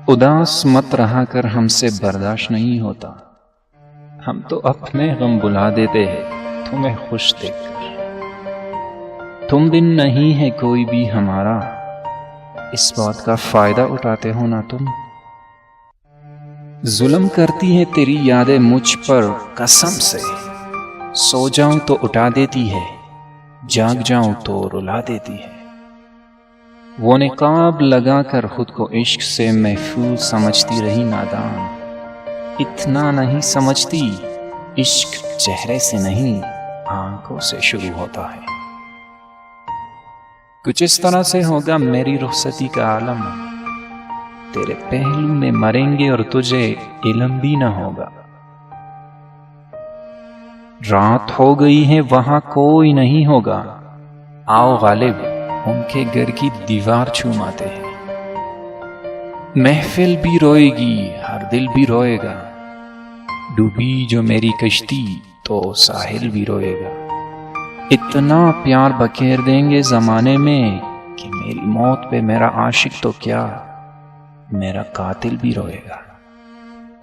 اداس مت رہا کر ہم سے برداشت نہیں ہوتا، ہم تو اپنے غم بلا دیتے ہیں تمہیں خوش دیکھ کر۔ تم بن نہیں ہے کوئی بھی ہمارا، اس بات کا فائدہ اٹھاتے ہو نا تم۔ ظلم کرتی ہے تیری یادیں مجھ پر قسم سے، سو جاؤں تو اٹھا دیتی ہے، جاگ جاؤں تو رلا دیتی ہے۔ وہ نقاب لگا کر خود کو عشق سے محفوظ سمجھتی رہی نادان، اتنا نہیں سمجھتی عشق چہرے سے نہیں آنکھوں سے شروع ہوتا ہے۔ کچھ اس طرح سے ہوگا میری رخصتی کا عالم، تیرے پہلو میں مریں گے اور تجھے علم بھی نہ ہوگا۔ رات ہو گئی ہے وہاں کوئی نہیں ہوگا، آؤ غالب ان کے گھر کی دیوار چوماتے ہیں۔ محفل بھی روئے گی، ہر دل بھی روئے گا، ڈوبی جو میری کشتی تو ساحل بھی روئے گا۔ اتنا پیار بکھیر دیں گے زمانے میں کہ میری موت پہ میرا عاشق تو کیا، میرا قاتل بھی روئے گا۔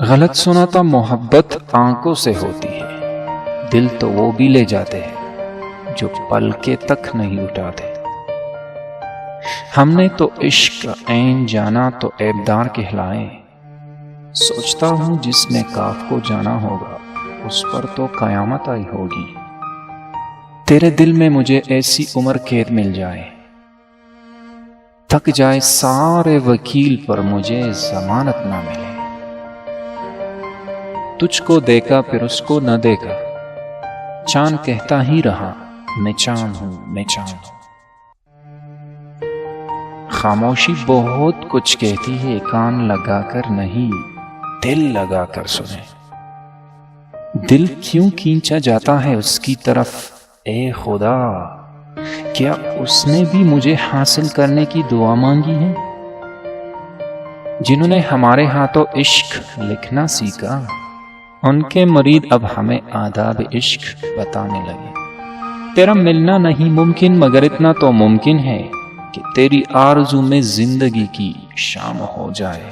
غلط سنا تھا، محبت آنکھوں سے ہوتی ہے، دل تو وہ بھی لے جاتے ہیں جو پلکیں تک نہیں اٹھاتے۔ ہم نے تو عشق کا عین جانا تو عیبدار کہلائے، سوچتا ہوں جس نے کاف کو جانا ہوگا اس پر تو قیامت آئی ہوگی۔ تیرے دل میں مجھے ایسی عمر قید مل جائے، تھک جائے سارے وکیل پر مجھے ضمانت نہ ملے۔ تجھ کو دیکھا پھر اس کو نہ دیکھا، چاند کہتا ہی رہا میں چاند ہوں میں چاند ہوں۔ خاموشی بہت کچھ کہتی ہے، کان لگا کر نہیں دل لگا کر سنے۔ دل کیوں کھینچا جاتا ہے اس کی طرف، اے خدا کیا اس نے بھی مجھے حاصل کرنے کی دعا مانگی ہے؟ جنہوں نے ہمارے ہاتھوں عشق لکھنا سیکھا، ان کے مرید اب ہمیں آداب عشق بتانے لگے۔ تیرا ملنا نہیں ممکن مگر اتنا تو ممکن ہے کہ تیری آرزو میں زندگی کی شام ہو جائے۔